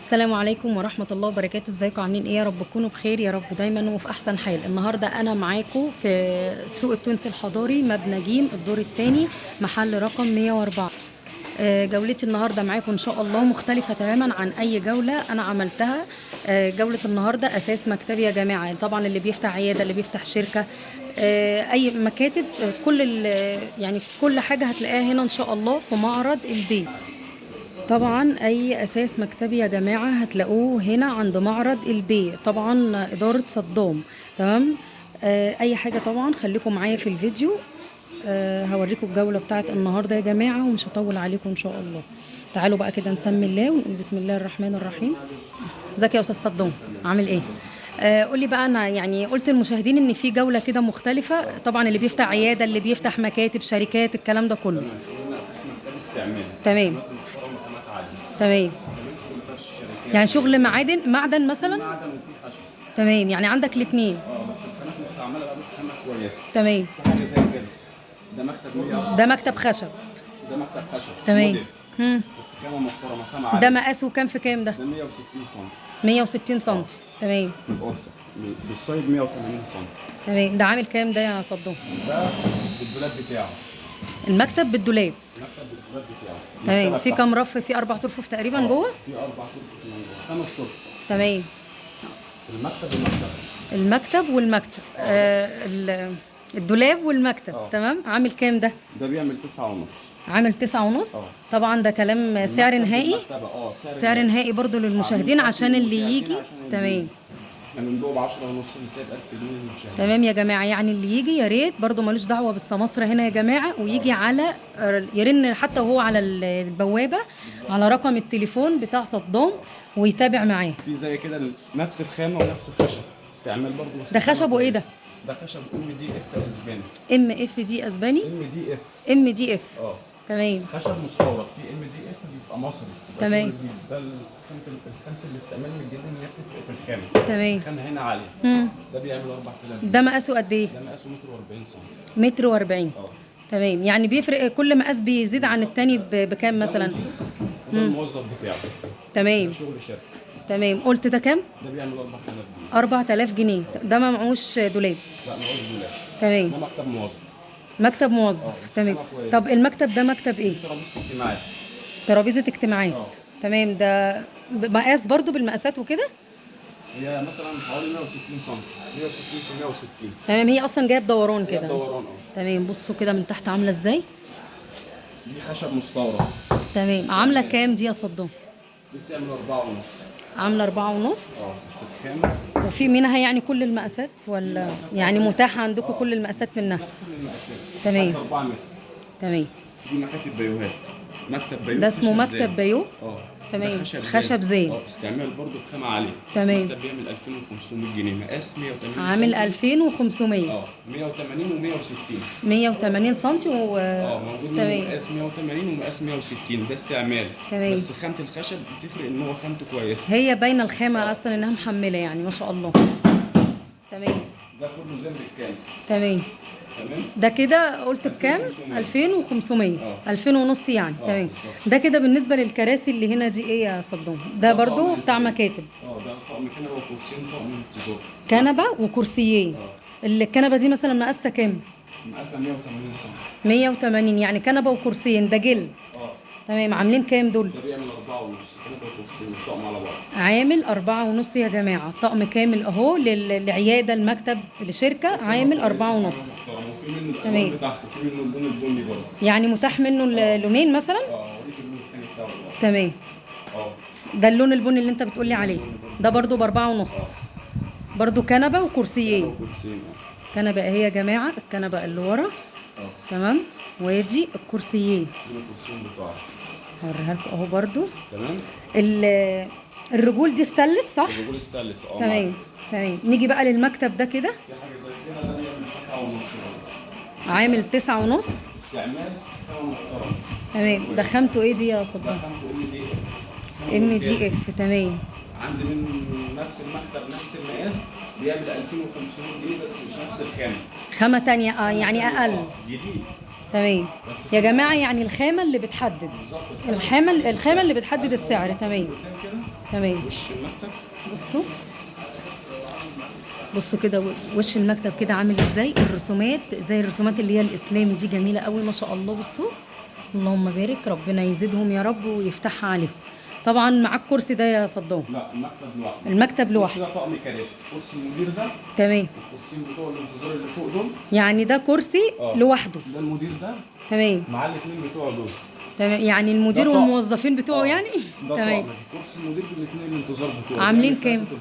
السلام عليكم ورحمة الله وبركاته. ازيكم عاملين ايه؟ يا رب تكونوا بخير يا رب دايما وفي احسن حال. النهارده انا معاكم في سوق التونسي الحضاري مبنى جيم الدور الثاني محل رقم 104. جولتي النهارده معاكم ان شاء الله مختلفة تماما عن اي جولة انا عملتها. جولة النهارده اساس مكتبي يا جماعة، طبعا اللي بيفتح عيادة اللي بيفتح شركة اي مكاتب، يعني كل حاجة هتلاقيها هنا ان شاء الله في معرض البيت. طبعا اي اساس مكتبي يا جماعه هتلاقوه هنا عند معرض البي، طبعا اداره صدام. تمام. اي حاجه طبعا خليكم معايا في الفيديو. هوريكم الجوله بتاعت النهارده يا جماعه ومش هطول عليكم ان شاء الله. تعالوا بقى كده نسمي الله ونقول بسم الله الرحمن الرحيم. ازيك يا استاذ صدام، عامل ايه؟ قولي بقى، انا يعني قلت للمشاهدين ان في جوله كده مختلفه، طبعا اللي بيفتح عياده اللي بيفتح مكاتب شركات الكلام ده كله. شغلنا اساس مكتب استعمال. تمام تمام. يعني شغل معدن مثلا. معدن وفيه خشب. تمام، يعني عندك الاثنين. بس الخامات مستعمله بقى خامه كويسه. تمام. في حاجه زي كده، ده مكتب 100، ده مكتب خشب. ده مكتب خشب. تمام. بس خامه محترمه، خامه عاليه. ده مقاسه كام في كام ده؟ ده 160 سم. 160 سم. تمام. القرصه بالصيد 180 سم. تمام. ده عامل كام ده يا صدام؟ ده بالدولاب بتاعه. المكتب بالدولاب. المكتب بالدولاب بتاعه. تمام. في كام رف؟ في 4 رفوف تقريبا جوه؟ في 4 رفوف من جوه، 5 رفوف. تمام. المكتب والمكتب الدولاب والمكتب. تمام. عامل كام ده؟ ده بيعمل 9.5. عامل 9.5. طبعا ده كلام سعر نهائي. سعر نهائي برضو للمشاهدين عشان اللي يجي. تمام. احنا بنبيعه ب 10.5 لسعر 1000 جنيه للمشاهدين. تمام يا جماعه، يعني اللي يجي يا ريت برضو ملوش دعوه بالسماسره هنا يا جماعه، ويجي على يرن حتى وهو على البوابه على رقم التليفون بتاع صدام ويتابع معاه. في زي كده نفس الخامه ونفس الخشب استعمال برضو. ده خشب وايه ده؟ ده خشب MDF اسباني. MFD اسباني. MDF. MDF. تمام. خشب مستورد. في MDF بيبقى مصري. تمام. ده الخامة الاستعمال من الجلد اللي بتفرق في الخامة. تمام. الخامة هنا عالية. ده بيعمل 4000 جنيه. ده مقاسه قد ايه؟ ده مقاسه 140 سم. 140 متر. تمام. يعني بيفرق كل مقاس بيزيد عن التاني بكام مثلا؟ ده الموظف بتاعه. تمام. ده شغل شركة. تمام. قلت ده كام؟ ده بيعمل 4000 جنيه. 4000 جنيه. ده ما معوش دولاب؟ لا معوش دولاب. تمام. ده مكتب موظف. مكتب موظف. تمام. طب المكتب ده مكتب ايه؟ ترابيزة اجتماعات. ترابيزة اجتماعات. تمام. ده مقاس برضو بالمقاسات وكده؟ هي مثلا حوالي 160 سم. 160 في 160. تمام. هي اصلا جايه بدوران كده. دوران. تمام. بصوا كده من تحت عامله ازاي. دي خشب مستورد. تمام. عامله كام دي يا صدام؟ دي بتعمل 4.5. عامله 4.5. بس الخامة. وفي منها يعني كل المقاسات ولا يعني متاحه عندكم كل المقاسات منها؟ كل المقاسات. تمام. 4 متر. تمام. دي مكاتب بيوهات. مكتب بيو. ده اسمه مكتب بيو. تمام. خشب زين. استعمال برضو بخامة عالية. تمام. المكتب بيعمل 2500 جنيه، مقاس 180 سم. عامل 2500. 180 و160. 180 سم موجود تمام. مقاس 180 ومقاس 160. ده استعمال. تمام. بس خامة الخشب بتفرق ان هو خامته كويسة. هي باينه الخامه اصلا انها محمله يعني ما شاء الله. تمام. ده كله زين بالكامل. تمام. تمام. ده كده قلت بكام؟ 2500. 2000 ونص يعني. تمام. بالظبط. ده كده بالنسبه للكراسي اللي هنا دي ايه يا صدام؟ ده برضو بتاع مكاتب. ده طقم كنبه وكرسيين، طقم انتظار. كنبه وكرسيين. الكنبه دي مثلا مقاسها كام؟ مقاسها 180 سم. 180 يعني كنبه وكرسيين. ده جلد. تمام. عاملين كام دول؟ ده بيعمل 4.5 كنبه وكرسيين الطقم على بعض. عامل 4.5 يا جماعه. طقم كامل اهو للعياده المكتب لشركه عامل 4.5. وفي منه تمام. الالوان بتاعته، في منه اللون البني برضه. يعني متاح منه اللونين مثلا؟ اوريك اللون الثاني بتاعه. تمام. ده اللون البني اللي انت بتقولي عليه. ده برضو ب4.5. برضو كنبه وكرسيين. كنبه اهي يا جماعه، الكنبه اللي ورا. تمام. وادي الكرسيين. الكرسيين بتوعه. هوريها لكم اهو برضو. تمام. الرجول دي ستانلس صح؟ الرجول ستانلس. تمام. تمام. نيجي بقى للمكتب ده كده. في حاجه زي كده، ده بيعمل 9.5. عامل 9.5. استعمال خامه محترمه. تمام. ده خامته ايه دي يا صدام؟ MDF. تمام. عندي من نفس المكتب نفس المقاس بيعمل 2500 جنيه بس مش نفس الخامه. خامة تانية يعني أقل. جديد. تمام بس يا جماعه، يعني الخامه اللي بتحدد، الخامه اللي بتحدد السعر. تمام قدام كده تمام. وش المكتب. بصوا بصوا كده وش المكتب كده عامل ازاي، الرسومات زي الرسومات اللي هي الاسلامي دي، جميله قوي ما شاء الله. بصوا اللهم بارك، ربنا يزيدهم يا رب ويفتحها عليهم. طبعا معاك كرسي ده يا صدام؟ لا، المكتب لوحده. المكتب الكرسي لوحده. ده طقم كراسي، كرسي المدير ده تمام، والكرسيين بتوع الانتظار اللي فوق دول. يعني ده كرسي لوحده. ده المدير ده تمام مع الاثنين بتوع دول. تمام، يعني المدير ده طقم. والموظفين بتوعه يعني. ده تمام. طقم كرسي المدير بالاثنين الانتظار بتوعه. عاملين بيعمل كام؟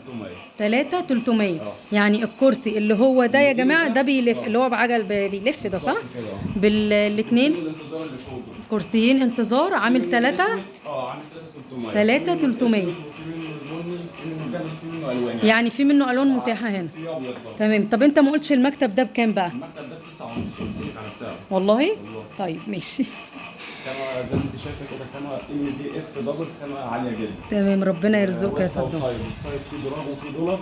300. 300. يعني الكرسي اللي هو ده يا جماعه ده بيلف، آه. اللي هو بعجل بيلف ده، صح؟ بالظبط كده. بالاثنين كرسيين الانتظار اللي فوق دول. كرسيين انتظار عامل 3. عامل 3 300. 300. وفي منه البني، في منه الجمل، في منه الوان. يعني في منه الوان متاحه هنا. في ابيض برضه. تمام. طب انت ما قلتش المكتب ده بكام بقى؟ المكتب ده ب 9.5، قلت لك على سعره. والله؟ والله. طيب ماشي. خامة زي ما انت شايفه كده، خامة MDF دبل، خامة عالية جدا. تمام، ربنا يرزقك يا صدام. السايد فيه دراج وفيه دولار،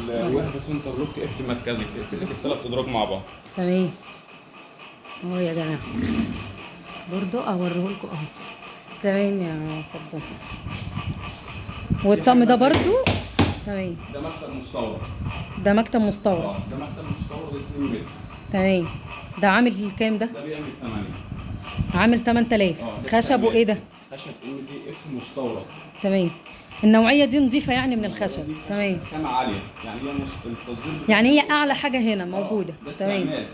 والوحدة سنتر لوك قفل مركزي، تقفل لك الثلاث ادراج مع بعض. تمام اهو يا جماعه، برضو اوريهولكوا اهو. تمام يا صدام. والطقم ده برضو تمام. ده مكتب مستورد. ده مكتب مستورد. ده مكتب مستورد 2 متر. تمام. ده عامل كام ده؟ ده بيعمل 8. عامل 8000. خشب وايه ده؟ خشب MDF مستورد. تمام. النوعيه دي نظيفه يعني من الخشب. تمام. خامة عالية، يعني هي التصدير يعني هي اعلى حاجه هنا موجوده. ده تمام. استعمال.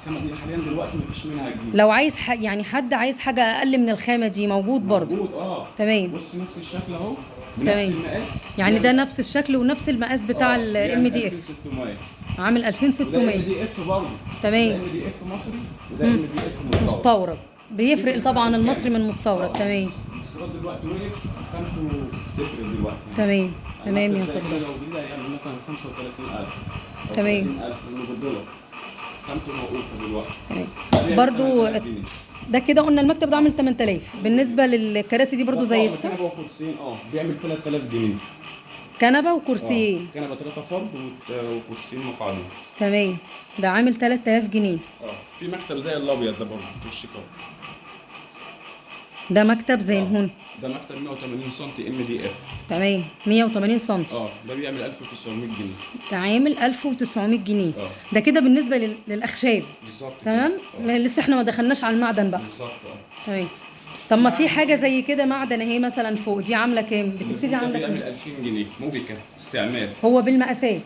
الخامة دي حاليا دلوقتي مفيش منها جديد. لو عايز يعني حد عايز حاجه اقل من الخامه دي موجود برضو. موجود تمام. بص نفس الشكل اهو، تمام. بنفس المقاس. يعني ده نفس الشكل ونفس المقاس بتاع الام دي اف. 2600. عامل وده 2600. MDF برضه. تمام. ده MDF مصري وده MDF مستورد. مستورد. بيفرق طبعا المصري من المستورد. تمام. الاستيراد دلوقتي وقف، خامته تفرق دلوقتي. تمام تمام يا صديقي. صديقي. لو جديدة هيعمل مثلا 35,000 أو تمام. 30,000 لأنه بالدولار. خامته موقوفة دلوقتي. تمام. برضو ده كده قلنا المكتب ده عامل 8000. بالنسبه للكراسي دي برضو زي كنبة وكرسيين بيعمل 3000 جنيه. كنبه وكرسيين. كنبة 3 فرد وكرسيين مقعدين. تمام. ده عامل 3000 جنيه. في مكتب زي الابيض ده برضه في وش كده. ده مكتب زي الهون. ده مكتب 180 سم MDF. تمام. 180 سم. ده بيعمل 1900 جنيه. ده عامل 1900 جنيه. ده كده بالنسبه للاخشاب. بالظبط. تمام. لسه احنا ما دخلناش على المعدن بقى. بالظبط. تمام. طب ما في حاجه زي كده معدن اهي مثلا فوق، دي عامله كام؟ بتبتدي عندك بيعمل 2000 جنيه موبيكا استعمال. هو بالمقاسات؟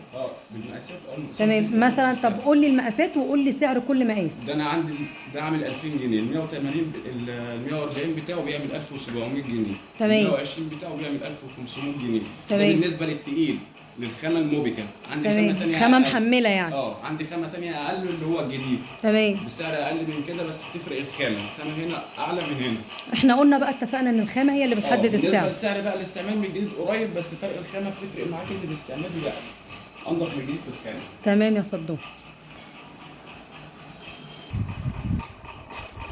بالمقاسات. تمام. مثلا طب قول لي المقاسات وقول لي سعر كل مقاس. ده انا عندي ده عامل 2000 جنيه، ال 180 ال 140 بتاعه بيعمل 1700 جنيه. تمام. ال 120 بتاعه بيعمل 1500 جنيه. تمام. ده بالنسبه للتقيل، للخامه الموبيكا. عندي تمام. خامه ثانيه خامه محمله يعني. عندي خامه ثانيه اقل اللي هو الجديد. تمام. بسعر اقل من كده، بس بتفرق الخامه هنا اعلى من هنا. احنا قلنا بقى اتفقنا ان الخامه هي اللي بتحدد بالنسبه السعر. للسعر بقى، الاستعمال من الجديد قريب، بس فرق الخامه بتفرق معاك انت. الاستعمال بيبقى انضف من الجديد في الخامه. تمام يا صدام.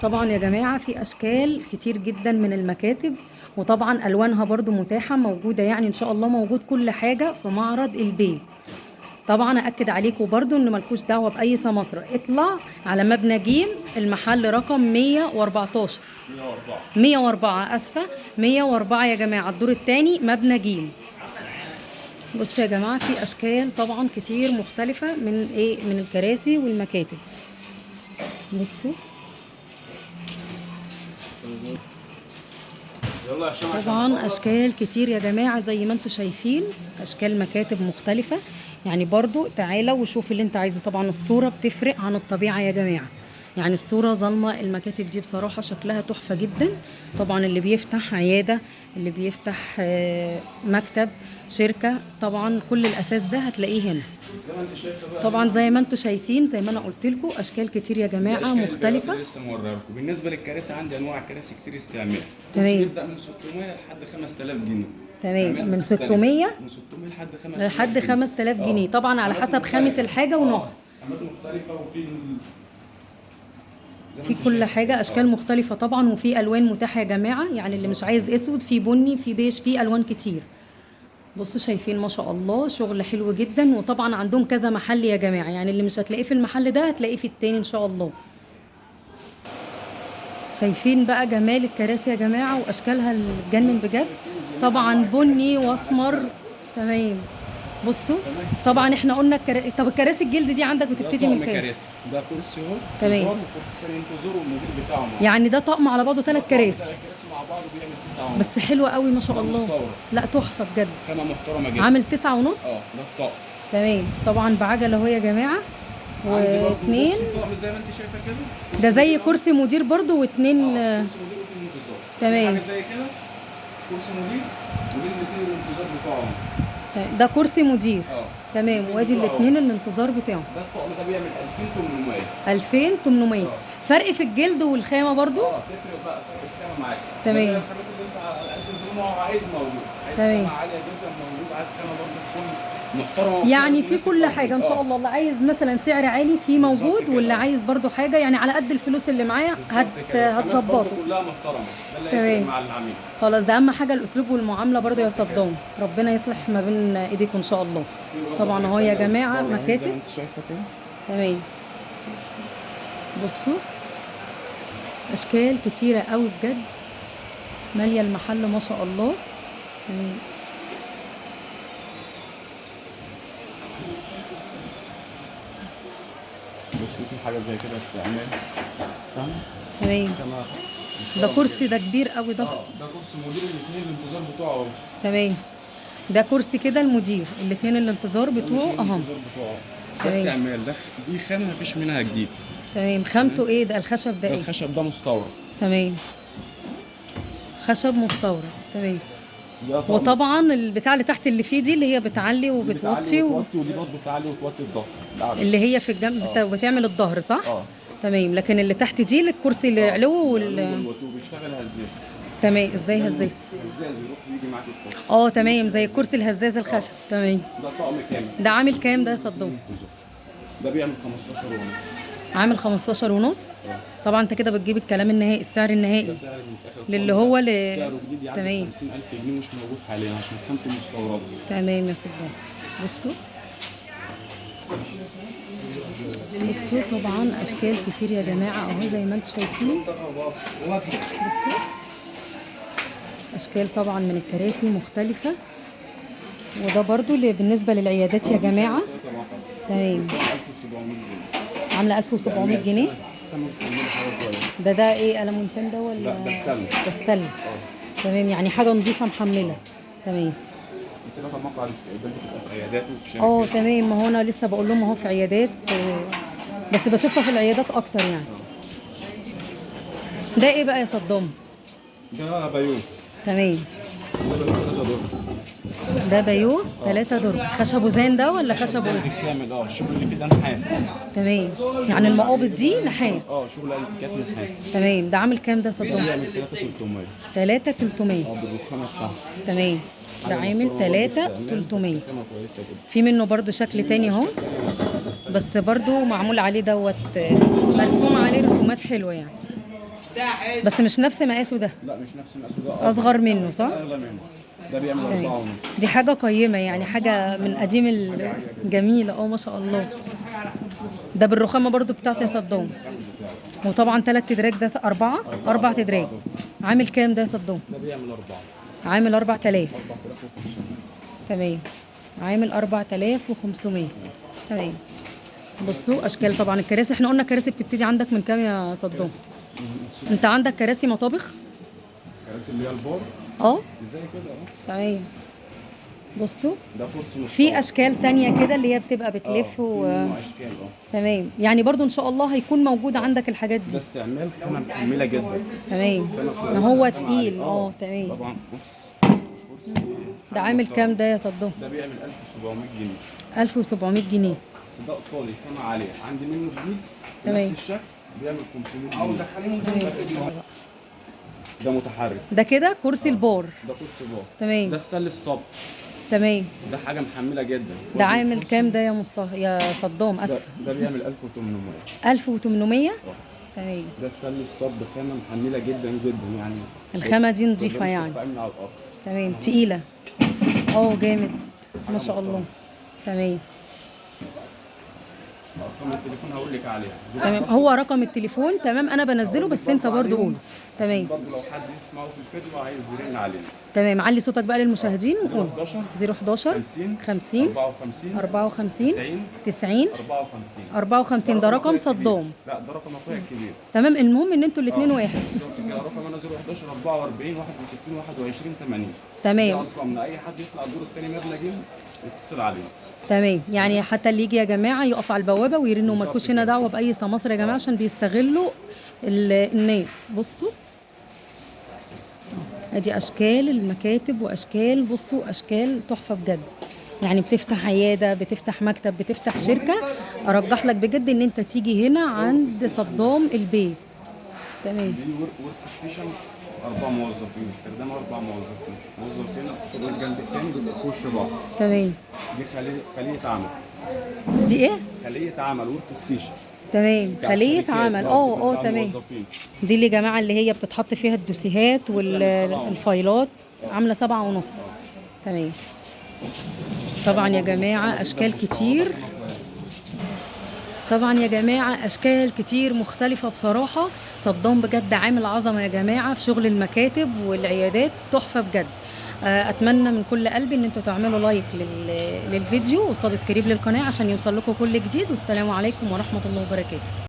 طبعا يا جماعه في اشكال كتير جدا من المكاتب، وطبعا الوانها برضو متاحه موجوده، يعني ان شاء الله موجود كل حاجه في معرض البيت. طبعا اكد عليكم برضو ان مالكوش دعوه باي سماسره، اطلع على مبنى جيم المحل رقم 114. 104 اسفه، 104 يا جماعه، الدور الثاني مبنى جيم. بصوا يا جماعه في اشكال طبعا كتير مختلفه من الكراسي والمكاتب. بصوا طبعا اشكال كتير يا جماعه زي ما انتم شايفين، اشكال مكاتب مختلفه. يعني برضو تعالى وشوف اللي انت عايزه. طبعا الصوره بتفرق عن الطبيعه يا جماعه، يعني الصوره ظلمه. المكاتب دي بصراحه شكلها تحفه جدا. طبعا اللي بيفتح عياده، اللي بيفتح مكتب شركه، طبعا كل الاساس ده هتلاقيه هنا. طبعا زي ما انتم شايفين، زي ما انا قلت لكم، اشكال كتير يا جماعه مختلفه. لسه موريها لكم. بالنسبه للكراسي عندي انواع كراسي كتير استعمال. تمام. بيبدا من 600 لحد 5000 جنيه. تمام. من 600 لحد 5000 لحد 5000 جنيه. طبعا على حسب خامه الحاجه ونوعها. خامات مختلفه، وفي في كل حاجه، اشكال مختلفه طبعا، وفي الوان متاحه يا جماعه. يعني اللي مش عايز اسود، في بني، في بيج، في الوان كتير. بصوا شايفين ما شاء الله شغل حلو جدا. وطبعا عندهم كذا محل يا جماعه، يعني اللي مش هتلاقيه في المحل ده هتلاقيه في التاني ان شاء الله. شايفين بقى جمال الكراسي يا جماعه واشكالها اللي تجنن بجد. طبعا بني واسمر. تمام. بصوا طبعا احنا قلنا طب الكراسي الجلد دي عندك بتبتدي من كام؟ كراسي ده كرسي اهو تمام. انتظار وكرسي ثاني انتظار والمدير بتاعه معاه. يعني ده طقم على بعضه 3 كراسي. 3 كراسي مع بعض بيعمل 9 بس حلوه قوي ما شاء الله. مستورد. لا تحفه بجد. خامه محترمه جدا. عامل 9 ونص. ده الطقم. تمام. طبعا بعجله اهو يا جماعه. واثنين. طقم زي ما انت شايفه كده. ده زي كرسي مدير برضو واثنين. كرسي مدير واثنين انتظار. تمام. حاجه زي كده كرسي مدير والاثنين الانتظار بتاعهم. ده كرسي مدير. تمام. الاتنين وادي بتوعه. الاثنين الانتظار بتاعه. ده الطقم ده بيعمل 2800. 2800. فرق في الجلد والخامه برضو. تفرق بقى فرق الخامه معاك. تمام. الخامات اللي انت عايز تنزله عايز موجود. عايز تمام. خامه عاليه جدا موجود. عايز خامه برضه تكون محترمه. يعني في كل حاجه ان شاء الله. اللي عايز مثلا سعر عالي فيه موجود، واللي عايز برضو حاجه يعني على قد الفلوس اللي معايا هتظبطه. كلها محترمه. ده اللي تمام. هيفرق مع العميل. خلاص ده اهم حاجه الاسلوب والمعامله برضو يا صدام. ربنا يصلح ما بين ايديكم ان شاء الله. طبعا اهو يا جماعه زي ما مكاتب. انت شايفه كده. تمام. بصوا اشكال كتيره قوي بجد ماليه المحل ما شاء الله. تمام. بصوا في حاجه زي كده استعمال. فاهم؟ تمام. كما ده كرسي ده كبير قوي ضخم. ده كرسي مدير الاثنين الانتظار بتوعه اهو. تمام. ده كرسي كده المدير الاثنين الانتظار بتوعه اهم. الانتظار بتوعه. ده تمام. استعمال. دي خامه مفيش منها جديد. تمام. خامته ايه ده؟ الخشب ده ده ايه؟ الخشب ده مستورد. تمام. خشب مستورد. تمام. ده طقم. وطبعا البتاع اللي تحت اللي فيه دي اللي هي بتعلي وبتوطي ودي برضه بتعلي وتوطي الظهر. اللي هي في الجنب بتعمل الظهر صح؟ اه. تمام. لكن اللي تحت دي الكرسي اللي علوه وبيشتغل هزاز. تمام. ازاي هزاز؟ هزاز يروح ويجي معاك الكرسي. تمام. زي الكرسي الهزاز الخشب. تمام. ده طقم كامل. ده عامل كام ده يا صدام؟ ده بيعمل 15 ونص. عامل 15 ونص. طبعا انت كده بتجيب الكلام النهائي السعر النهائي ده سعر المنتخب للي هو سعره جديد يعني تمام. 50000 جنيه مش موجود حاليا عشان خامته مستورده. تمام يا صدام. بصوا طبعا اشكال كتير يا جماعه اهو زي ما انتم شايفين. بصوا اشكال طبعا من الكراسي مختلفه. وده برضو اللي بالنسبه للعيادات يا جماعه. تمام. 1700 جنيه. عامله 1700 جنيه. ده ايه ألمونتان ده ولا؟ لا ده ستانلس. ده ستانلس. تمام. يعني حاجه نظيفه محمله. تمام. كده في موقع الاستقبال بتبقى في عيادات وفي تمام. ما هو انا لسه بقول لهم اهو في عيادات بس بشوفها في العيادات اكتر يعني. ده ايه بقى يا صدام؟ ده بايو. تمام. ده بايو 3 درج. خشبه زان ده ولا خشبه ايه؟ كامل. الشغل اللي فيه ده نحاس. تمام. يعني المقابض دي نحاس. شغل انتيكات نحاس. تمام. ده عامل كام ده يا صدام؟ ده عامل 3300. 3300. بالرخامه بتاعته. تمام. ده عامل 3300. في منه برضو شكل تاني اهو بس برضو معمول عليه مرسوم عليه رسومات حلوه يعني. بس مش نفس مقاسه ده. لا مش نفس مقاسه ده. اصغر منه صح؟ اغلى منه. ده بيعمل 4 ونص. دي حاجه قيمه يعني حاجه من قديم الجميله ما شاء الله. ده بالرخامه برضو بتاعته يا صدام. وطبعا 3 تدراج ده 4 تدراج. عامل كام ده يا صدام؟ ده بيعمل 4. عامل 4000. 4500. تمام. عامل 4500. تمام. بصوا اشكال طبعا الكراسي. احنا قلنا الكراسي بتبتدي عندك من كام يا صدام؟ انت عندك كراسي مطابخ؟ كراسي اللي هي البار. زي كده تمام. بصوا ده كرسي في اشكال تانية كده اللي هي بتبقى بتلف اشكال. تمام. يعني برضو ان شاء الله هيكون موجود عندك الحاجات دي. ده استعمال خامه محمله جدا. تمام. ما هو تقيل. تمام. طبعا كرسي. ده عامل كام ده يا صدام؟ ده بيعمل 1700 جنيه. 1700 جنيه. بس ده ايطالي خامه عاليه. عندي منه جديد تمام. نفس الشكل بيعمل 500 جنيه. ده متحرك. ده كده كرسي البار. ده كرسي بار. تمام. ده ستانلس صب. تمام. ده حاجه محمله جدا. ده عامل كام ده يا صدام؟ اسفه. ده بيعمل 1800. 1800. تمام. ده ستانلس صب خامه محمله جدا جدا يعني. الخامه دي نظيفه يعني. تمام. تقيله. جامد ما شاء الله. تمام. ارقام التليفون هقول لك عليها. تمام، هو رقم التليفون تمام، انا بنزله بس انت برضو قول. تمام برضه لو حد يسمعه في الفيديو عايز يرن علينا. تمام، علي صوتك بقى للمشاهدين وقول. 011 011 50 54 54 90 54. 54 ده رقم صدام. لا ده رقم اخويا الكبير. تمام، المهم ان انتوا الاثنين واحد. بالظبط كده، رقم انا 011 44 61 21 80. تمام ارقامنا، اي حد يطلع الدور الثاني مبنى جيم يتصل علينا. تمام، يعني حتى اللي يجي يا جماعه يقف على البوابه ويرنوا، مالكوش هنا دعوه باي سماسره يا جماعه عشان بيستغلوا الناس. بصوا ادي اشكال المكاتب واشكال، بصوا اشكال تحفه بجد. يعني بتفتح عياده، بتفتح مكتب، بتفتح شركه، ارجح لك بجد ان انت تيجي هنا عند صدام البي. تمام. دي ورك ستيشن 4 موظفين، استخدام 4 موظفين قصاد الجنب الثاني بيبقى في وش بعض. تمام. دي خليه عمل. دي ايه؟ خليه عمل ورك ستيشن. تمام، بتاع خليه الشركات، عمل. بتاع تمام. الموظفين. دي اللي يا جماعه اللي هي بتتحط فيها الدوسيهات والفايلات، عامله 7.5. تمام. طبعا يا جماعه اشكال كتير، طبعا يا جماعه اشكال كتير مختلفه بصراحه. صدام بجد عامل عظمه يا جماعه في شغل المكاتب والعيادات، تحفه بجد. اتمنى من كل قلبي ان انتوا تعملوا لايك للفيديو وسبسكرايب للقناه عشان يوصل لكم كل جديد، والسلام عليكم ورحمه الله وبركاته.